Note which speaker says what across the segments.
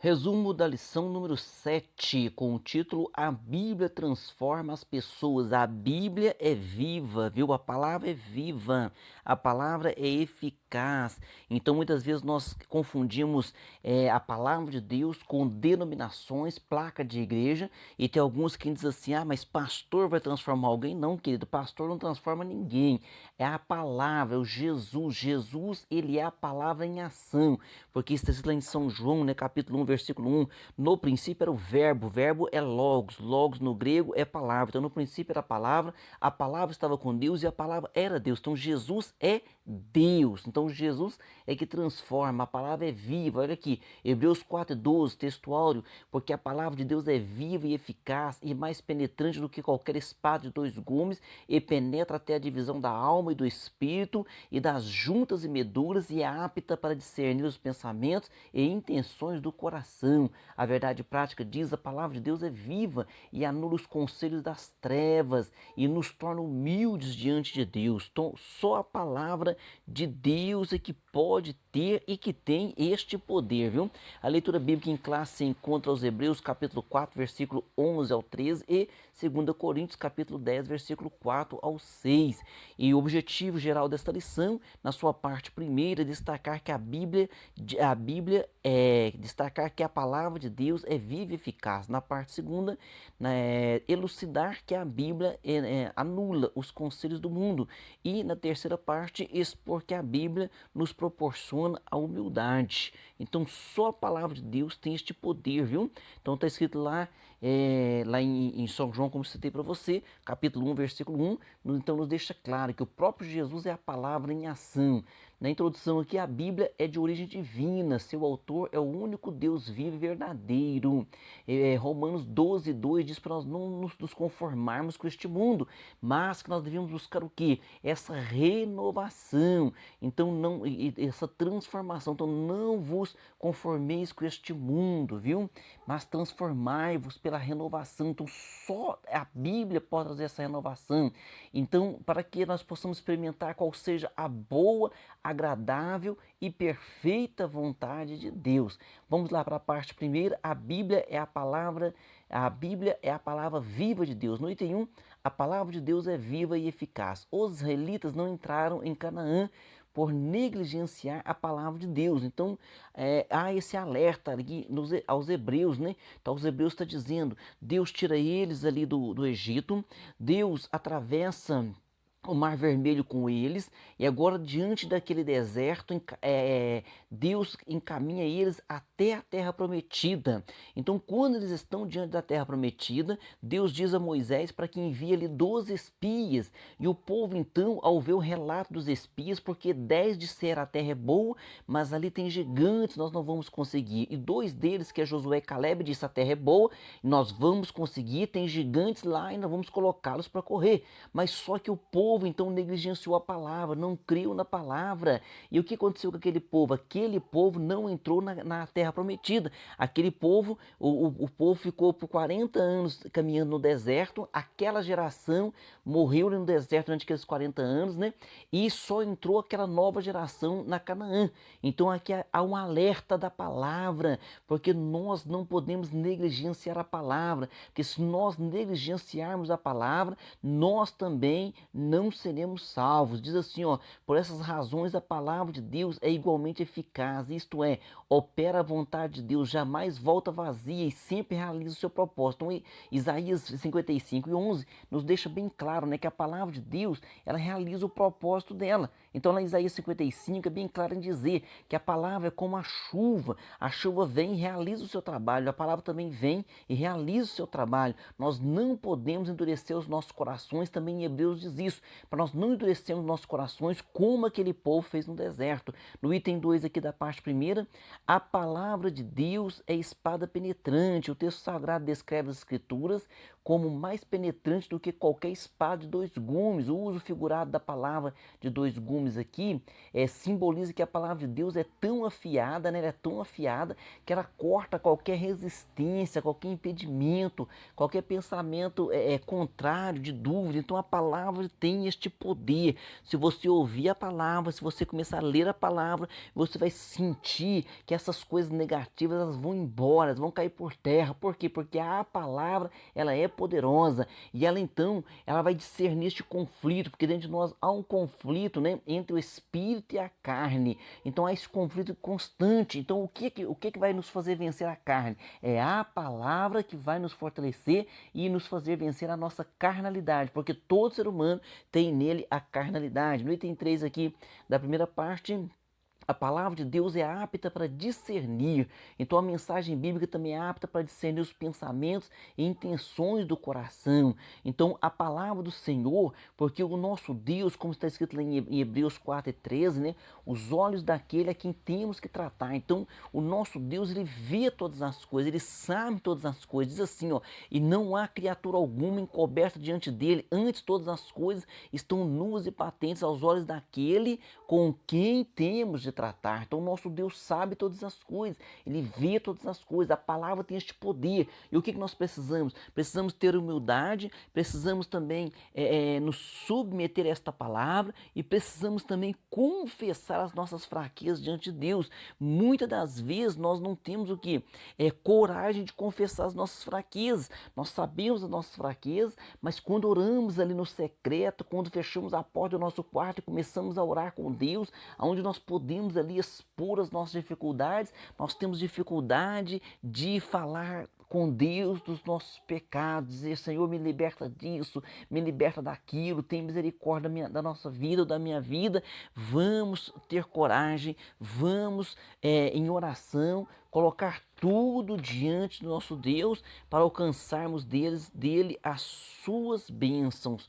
Speaker 1: Resumo da lição número 7, com o título A Bíblia transforma as pessoas. A Bíblia é viva, viu? A palavra é viva, a palavra é eficaz. Então, muitas vezes nós confundimos a palavra de Deus com denominações, placa de igreja, e tem alguns que dizem assim: ah, mas pastor vai transformar alguém? Não, querido, pastor não transforma ninguém. É a palavra, é o Jesus. Jesus, ele é a palavra em ação, porque está escrito lá em São João, né, capítulo 1, versículo 1, no princípio era o verbo é logos no grego é palavra, então no princípio era a palavra estava com Deus e a palavra era Deus, então Jesus é Deus, então Jesus é que transforma, a palavra é viva, olha aqui, Hebreus 4:12, textuário, porque a palavra de Deus é viva e eficaz e mais penetrante do que qualquer espada de dois gumes e penetra até a divisão da alma e do espírito e das juntas e medulas e é apta para discernir os pensamentos e intenções do coração. A verdade prática diz: a palavra de Deus é viva e anula os conselhos das trevas e nos torna humildes diante de Deus. Então, só a palavra de Deus é que pode ter e que tem este poder, viu? A leitura bíblica em classe se encontra aos Hebreus capítulo 4, versículo 11 ao 13 e 2 Coríntios capítulo 10, versículo 4 ao 6. E o objetivo geral desta lição, na sua parte primeira, é destacar que a Bíblia é destacar que a palavra de Deus é viva e eficaz. Na parte segunda, né, elucidar que a Bíblia anula os conselhos do mundo. E na terceira parte, expor que a Bíblia nos proporciona a humildade. Então, só a palavra de Deus tem este poder, viu? Então, está escrito lá, lá em São João, como citei para você, capítulo 1, versículo 1. Então, nos deixa claro que o próprio Jesus é a palavra em ação. Na introdução aqui, a Bíblia é de origem divina, seu autor é o único Deus vivo e verdadeiro. Romanos 12:2 diz para nós não nos conformarmos com este mundo, mas que nós devemos buscar o quê? Essa renovação, então não, essa transformação. Então não vos conformeis com este mundo, viu? Mas transformai-vos pela renovação. Então só a Bíblia pode trazer essa renovação. Então, para que nós possamos experimentar qual seja a boa, agradável e perfeita vontade de Deus. Vamos lá para a parte primeira. A Bíblia é a palavra viva de Deus. No item 1, a palavra de Deus é viva e eficaz. Os israelitas não entraram em Canaã por negligenciar a palavra de Deus. Então, há esse alerta ali aos hebreus, né? Então, os hebreus está dizendo, Deus tira eles ali do Egito, Deus atravessa o Mar Vermelho com eles, e agora diante daquele deserto, Deus encaminha eles até a terra prometida. Então, quando eles estão diante da terra prometida, Deus diz a Moisés para que envie ali 12 espias, e o povo então, ao ver o relato dos espias, porque 10 disseram a terra é boa, mas ali tem gigantes, nós não vamos conseguir, e dois deles, que é Josué e Caleb, disse a terra é boa, nós vamos conseguir, tem gigantes lá e nós vamos colocá-los para correr, mas só que o povo então negligenciou a palavra, não creu na palavra. E o que aconteceu com aquele povo? Aquele povo não entrou na terra prometida. Aquele povo, o povo ficou por 40 anos caminhando no deserto. Aquela geração morreu no deserto durante aqueles 40 anos, né? E só entrou aquela nova geração na Canaã. Então aqui há um alerta da palavra, porque nós não podemos negligenciar a palavra, porque se nós negligenciarmos a palavra, nós também não seremos salvos. Diz assim, ó, por essas razões a palavra de Deus é igualmente eficaz, isto é, opera a vontade de Deus, jamais volta vazia e sempre realiza o seu propósito. Então, Isaías 55:11 nos deixa bem claro, né, que a palavra de Deus, ela realiza o propósito dela. Então, lá em Isaías 55 é bem claro em dizer que a palavra é como a chuva vem e realiza o seu trabalho, a palavra também vem e realiza o seu trabalho. Nós não podemos endurecer os nossos corações, também em Hebreus diz isso, para nós não endurecermos nossos corações como aquele povo fez no deserto. No item 2 aqui da parte primeira, a palavra de Deus é espada penetrante. O texto sagrado descreve as escrituras como mais penetrante do que qualquer espada de dois gumes. O uso figurado da palavra de dois gumes aqui simboliza que a palavra de Deus é tão afiada, né? Ela é tão afiada que ela corta qualquer resistência, qualquer impedimento, qualquer pensamento contrário, de dúvida. Então a palavra tem este poder. Se você ouvir a palavra, se você começar a ler a palavra, você vai sentir que essas coisas negativas elas vão embora, elas vão cair por terra. Por quê? Porque a palavra ela é poderosa e ela então ela vai discernir este conflito, porque dentro de nós há um conflito, né, entre o espírito e a carne. Então há esse conflito constante. Então o que vai nos fazer vencer a carne? É a palavra que vai nos fortalecer e nos fazer vencer a nossa carnalidade, porque todo ser humano tem nele a carnalidade. No item 3 aqui da primeira parte, a palavra de Deus é apta para discernir. Então a mensagem bíblica também é apta para discernir os pensamentos e intenções do coração. Então a palavra do Senhor, porque o nosso Deus, como está escrito lá em Hebreus 4:13, né, os olhos daquele a quem temos que tratar. Então o nosso Deus, ele vê todas as coisas, ele sabe todas as coisas. Diz assim, ó, e não há criatura alguma encoberta diante dele, antes todas as coisas estão nuas e patentes aos olhos daquele com quem temos de tratar. Então o nosso Deus sabe todas as coisas, ele vê todas as coisas, a palavra tem este poder. E o que nós precisamos? Precisamos ter humildade, precisamos também nos submeter a esta palavra e precisamos também confessar as nossas fraquezas diante de Deus. Muitas das vezes nós não temos o que? Coragem de confessar as nossas fraquezas. Nós sabemos as nossas fraquezas, mas quando oramos ali no secreto, quando fechamos a porta do nosso quarto e começamos a orar com Deus, onde nós podemos ali expor as nossas dificuldades, nós temos dificuldade de falar com Deus dos nossos pecados, dizer, Senhor, me liberta disso, me liberta daquilo, tem misericórdia da nossa vida ou da minha vida. Vamos ter coragem, vamos em oração, colocar tudo diante do nosso Deus para alcançarmos dele as suas bênçãos.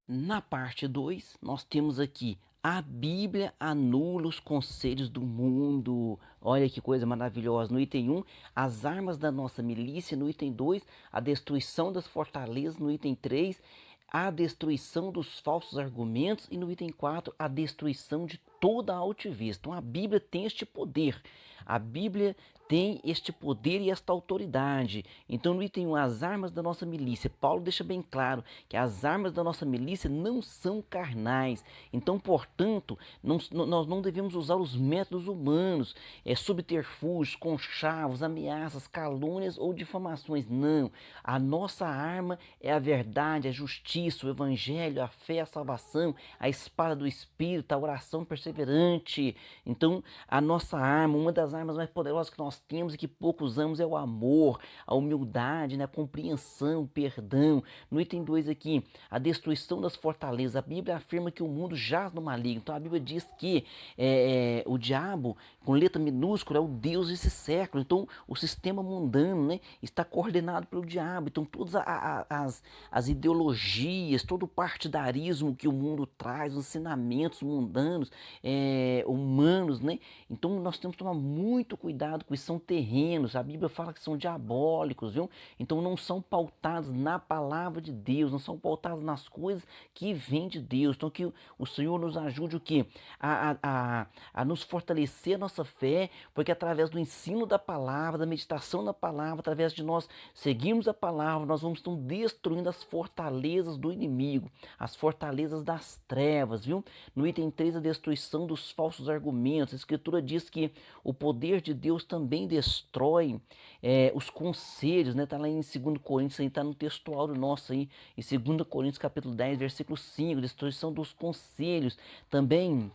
Speaker 1: Na parte 2, nós temos aqui a Bíblia anula os conselhos do mundo. Olha que coisa maravilhosa. No item 1, as armas da nossa milícia. No item 2, a destruição das fortalezas. No item 3, a destruição dos falsos argumentos. E no item 4, a destruição de toda a altivez. Então a Bíblia tem este poder. A Bíblia tem este poder e esta autoridade. Então, no item 1, as armas da nossa milícia, Paulo deixa bem claro que as armas da nossa milícia não são carnais. Então, portanto, nós não devemos usar os métodos humanos, subterfúgios, conchavos, ameaças, calúnias ou difamações. Não. A nossa arma é a verdade, a justiça, o evangelho, a fé, a salvação, a espada do Espírito, a oração perseverante. Então, a nossa arma, uma das armas mais poderosas que nós temos e que pouco usamos é o amor, a humildade, né, a compreensão, o perdão. No item 2 aqui, a destruição das fortalezas. A Bíblia afirma que o mundo jaz no maligno. Então a Bíblia diz que o diabo, com letra minúscula, é o Deus desse século. Então o sistema mundano, né, está coordenado pelo diabo. Então todas as ideologias, todo o partidarismo que o mundo traz, os ensinamentos mundanos, humanos, né? Então nós temos que tomar muito cuidado com isso, são terrenos, a Bíblia fala que são diabólicos, viu? Então não são pautados na palavra de Deus, não são pautados nas coisas que vêm de Deus. Então que o Senhor nos ajude o quê? A nos fortalecer a nossa fé, porque através do ensino da palavra, da meditação da palavra, através de nós seguirmos a palavra, nós vamos estar destruindo as fortalezas do inimigo, as fortalezas das trevas, viu? No item 3, a destruição dos falsos argumentos. A Escritura diz que o poder de Deus também destrói os conselhos, né? Está lá em 2 Coríntios, está no textuário nosso aí, em 2 Coríntios capítulo 10, versículo 5, destruição dos conselhos. Também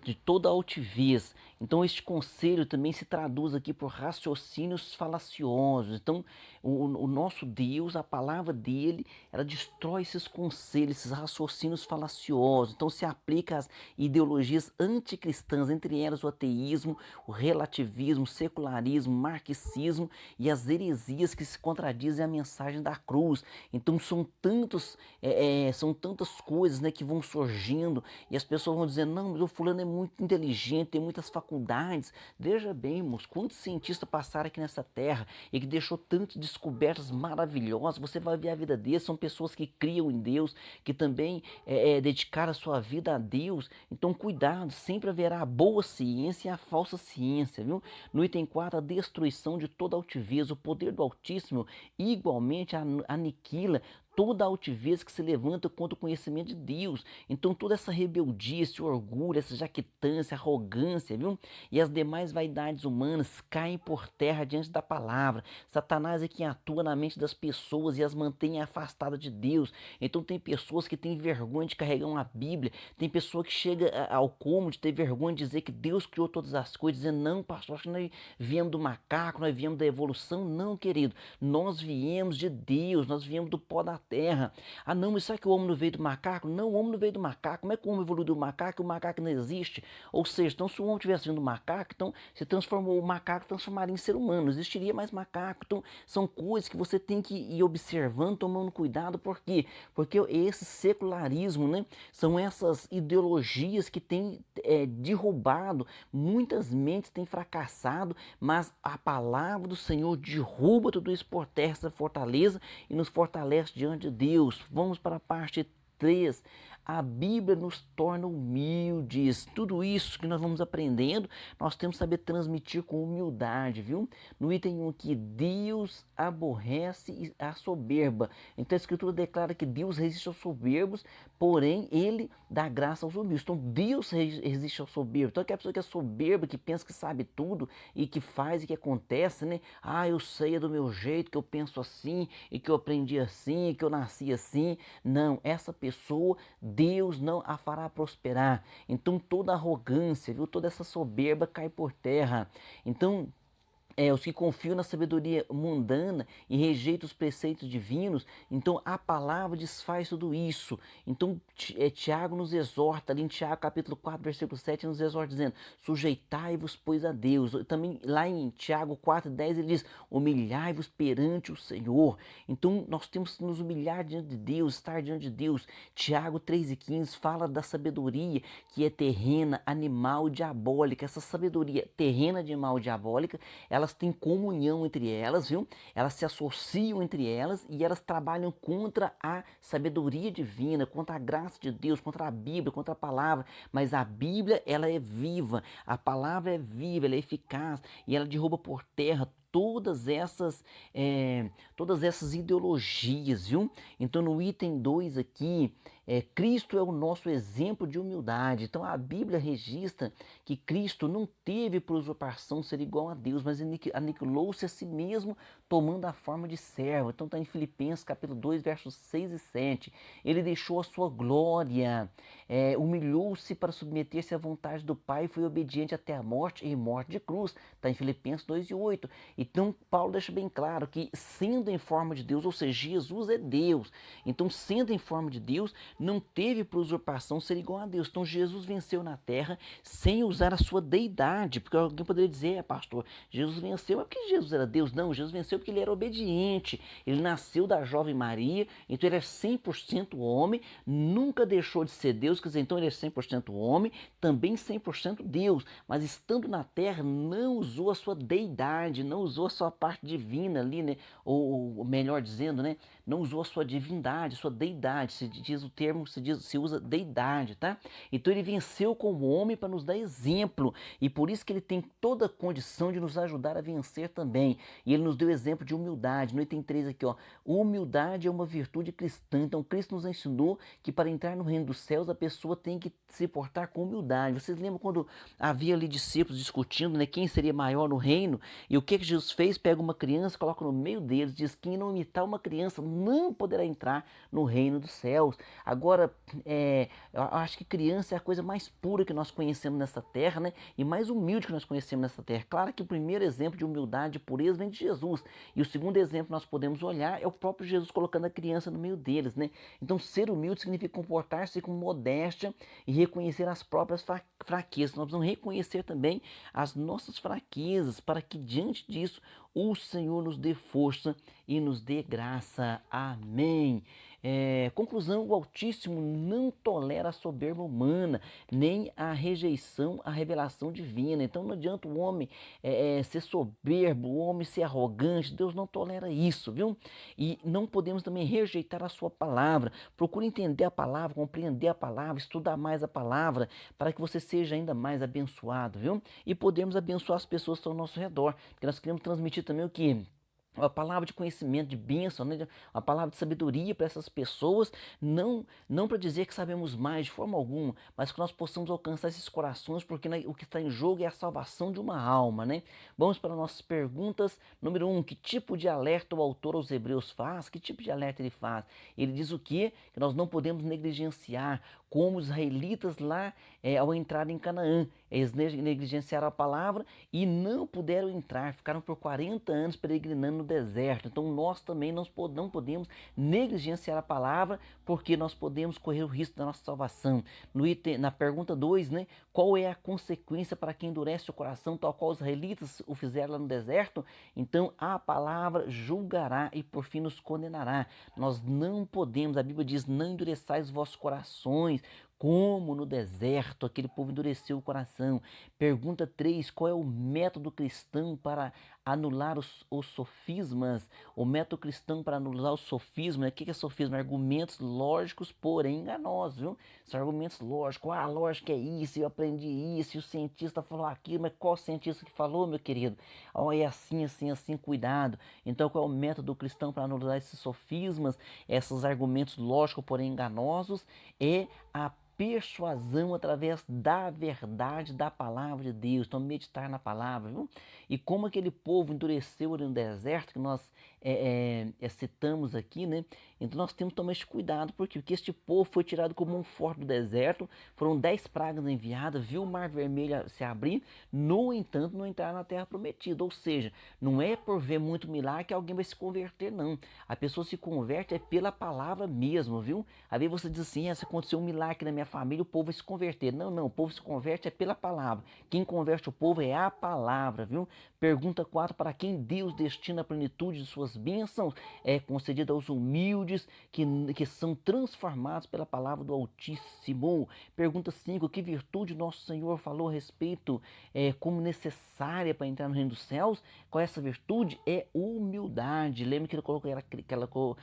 Speaker 1: de toda altivez. Então este conselho também se traduz aqui por raciocínios falaciosos. Então o nosso Deus, a palavra dele, ela destrói esses conselhos, esses raciocínios falaciosos. Então se aplica às ideologias anticristãs, entre elas o ateísmo, o relativismo, o secularismo, o marxismo e as heresias que se contradizem à mensagem da cruz. Então são tantas coisas, né, que vão surgindo e as pessoas vão dizer, não, mas fulano é muito inteligente, tem muitas faculdades. Veja bem, irmãos, quantos cientistas passaram aqui nessa terra e que deixou tantas descobertas maravilhosas. Você vai ver a vida deles, são pessoas que criam em Deus, que também dedicaram a sua vida a Deus. Então, cuidado, sempre haverá a boa ciência e a falsa ciência, viu? No item 4, a destruição de toda altivez. O poder do Altíssimo igualmente aniquila toda altivez que se levanta contra o conhecimento de Deus. Então toda essa rebeldia, esse orgulho, essa jactância, arrogância, viu? E as demais vaidades humanas caem por terra diante da palavra. Satanás é quem atua na mente das pessoas e as mantém afastadas de Deus. Então tem pessoas que têm vergonha de carregar uma Bíblia, tem pessoa que chega ao cômodo de ter vergonha de dizer que Deus criou todas as coisas, dizendo, não, pastor, acho que nós viemos do macaco, nós viemos da evolução. Não, querido, nós viemos de Deus, nós viemos do pó da terra. Ah, não, mas será que o homem não veio do macaco? Não, o homem não veio do macaco. Como é que o homem evoluiu do macaco e o macaco não existe? Ou seja, então se o homem tivesse vindo do macaco, então se transformou o macaco, transformaria em ser humano, não existiria mais macaco. Então são coisas que você tem que ir observando, tomando cuidado. Por quê? Porque esse secularismo, né, são essas ideologias que têm derrubado, muitas mentes têm fracassado, mas a palavra do Senhor derruba tudo isso por terra, essa fortaleza, e nos fortalece diante de Deus. Vamos para a parte 3. A Bíblia nos torna humildes. Tudo isso que nós vamos aprendendo, nós temos que saber transmitir com humildade, viu? No item 1 aqui, Deus aborrece a soberba. Então a Escritura declara que Deus resiste aos soberbos, porém Ele dá graça aos humildes. Então Deus resiste aos soberbos. Então aquela pessoa que é soberba, que pensa que sabe tudo e que faz e que acontece, né? Ah, eu sei é do meu jeito, que eu penso assim e que eu aprendi assim, que eu nasci assim. Não, essa pessoa, Deus não a fará prosperar. Então toda arrogância, viu, toda essa soberba cai por terra. Então os que confiam na sabedoria mundana e rejeitam os preceitos divinos, então a palavra desfaz tudo isso. Então Tiago nos exorta, ali em Tiago capítulo 4, versículo 7, nos exorta dizendo, sujeitai-vos, pois, a Deus. Também lá em Tiago 4, 10, ele diz, humilhai-vos perante o Senhor. Então nós temos que nos humilhar diante de Deus, estar diante de Deus. Tiago 3 e 15 fala da sabedoria que é terrena, animal e diabólica. Essa sabedoria terrena, animal e diabólica, elas têm comunhão entre elas, viu? Elas se associam entre elas e elas trabalham contra a sabedoria divina, contra a graça de Deus, contra a Bíblia, contra a palavra. Mas a Bíblia, ela é viva, a palavra é viva, ela é eficaz e ela derruba por terra todas essas ideologias, viu? Então no item 2 aqui, Cristo é o nosso exemplo de humildade. Então a Bíblia registra que Cristo não teve por usurpação ser igual a Deus, mas aniquilou-se a si mesmo, tomando a forma de servo. Então está em Filipenses capítulo 2, versos 6 e 7. Ele deixou a sua glória, humilhou-se para submeter-se à vontade do Pai e foi obediente até a morte e morte de cruz. Está em Filipenses 2 e 8. Então Paulo deixa bem claro que sendo em forma de Deus, ou seja, Jesus é Deus. Então sendo em forma de Deus, não teve por usurpação ser igual a Deus. Então Jesus venceu na terra sem usar a sua deidade. Porque alguém poderia dizer, pastor, Jesus venceu, mas porque Jesus era Deus? Não, Jesus venceu porque ele era obediente. Ele nasceu da jovem Maria, então ele é 100% homem, nunca deixou de ser Deus, quer dizer, então ele é 100% homem, também 100% Deus. Mas estando na terra, não usou a sua deidade, não usou a sua parte divina ali, né? Ou melhor dizendo, né? Não usou a sua divindade, a sua deidade. Se diz o termo, se usa deidade, tá? Então ele venceu como homem para nos dar exemplo. E por isso que ele tem toda a condição de nos ajudar a vencer também. E ele nos deu exemplo de humildade. No item 3 aqui, ó. Humildade é uma virtude cristã. Então Cristo nos ensinou que para entrar no reino dos céus a pessoa tem que se portar com humildade. Vocês lembram quando havia ali discípulos discutindo, né, quem seria maior no reino? E o que Jesus fez? Pega uma criança, coloca no meio deles, diz que quem não imitar uma criança não poderá entrar no reino dos céus. Agora, eu acho que criança é a coisa mais pura que nós conhecemos nessa terra, né? E mais humilde que nós conhecemos nessa terra. Claro que o primeiro exemplo de humildade e pureza vem de Jesus. E o segundo exemplo que nós podemos olhar é o próprio Jesus colocando a criança no meio deles, né? Então, ser humilde significa comportar-se com modéstia e reconhecer as próprias fraquezas. Nós precisamos reconhecer também as nossas fraquezas para que diante disso o Senhor nos dê força e nos dê graça. Amém. Conclusão, o Altíssimo não tolera a soberba humana, nem a rejeição à revelação divina. Então não adianta o homem ser soberbo, o homem ser arrogante, Deus não tolera isso, viu? E não podemos também rejeitar a sua palavra. Procure entender a palavra, compreender a palavra, estudar mais a palavra, para que você seja ainda mais abençoado, viu? E podemos abençoar as pessoas que estão ao nosso redor, porque nós queremos transmitir também o que? Uma palavra de conhecimento, de bênção, né? Uma palavra de sabedoria para essas pessoas, não para dizer que sabemos mais de forma alguma, mas que nós possamos alcançar esses corações, porque né, o que está em jogo é a salvação de uma alma, né? Vamos para nossas perguntas. Número 1, que tipo de alerta o autor aos Hebreus faz? Que tipo de alerta ele faz? Ele diz o quê? Que nós não podemos negligenciar, como os israelitas lá ao entrar em Canaã. Eles negligenciaram a palavra e não puderam entrar, ficaram por 40 anos peregrinando no deserto. Então nós também não podemos negligenciar a palavra, porque nós podemos correr o risco da nossa salvação. Na pergunta 2, né, qual é a consequência para quem endurece o coração, tal qual os israelitas o fizeram lá no deserto? Então a palavra julgará e por fim nos condenará. Nós não podemos, a Bíblia diz, não endureçais os vossos corações, como no deserto aquele povo endureceu o coração. Pergunta 3, qual é o método cristão para anular os sofismas? O método cristão para anular os sofismas, o que é sofisma? Argumentos lógicos, porém enganosos, viu? São argumentos lógicos. Ah, lógico é isso, eu aprendi isso, e o cientista falou aquilo, mas qual cientista que falou, meu querido? Oh, é assim, assim, assim, cuidado. Então, qual é o método cristão para anular esses sofismas, esses argumentos lógicos, porém enganosos? É a persuasão através da verdade da palavra de Deus. Então, meditar na palavra, viu? E como aquele povo endureceu ali no deserto, que nós citamos aqui, né? Então, nós temos que tomar esse cuidado, porque este povo foi tirado como um forte do deserto, foram 10 pragas enviadas, viu o mar vermelho se abrir, no entanto, não entraram na terra prometida. Ou seja, não é por ver muito milagre que alguém vai se converter, não. A pessoa se converte pela palavra mesmo, viu? Aí você diz assim, se aconteceu um milagre na minha família, o povo vai se converter. Não, não, o povo se converte pela palavra. Quem converte o povo é a palavra, viu? Pergunta 4, para quem Deus destina a plenitude de suas bênçãos? É concedida aos humildes que são transformados pela palavra do Altíssimo. Pergunta 5, que virtude nosso Senhor falou a respeito como necessária para entrar no reino dos céus? Qual é essa virtude? É humildade. Lembra que ele colocou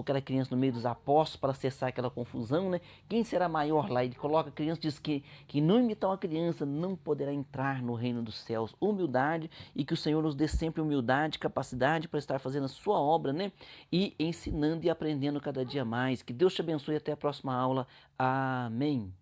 Speaker 1: aquela criança no meio dos apóstolos para cessar aquela confusão, né? Quem será maior lá? Ele coloca a criança, diz que não imitar uma criança não poderá entrar no reino dos céus. Humildade, e que o Senhor nos dê sempre humildade, capacidade para estar fazendo a sua obra, né? E ensinando e aprendendo cada dia mais. Que Deus te abençoe e até a próxima aula. Amém.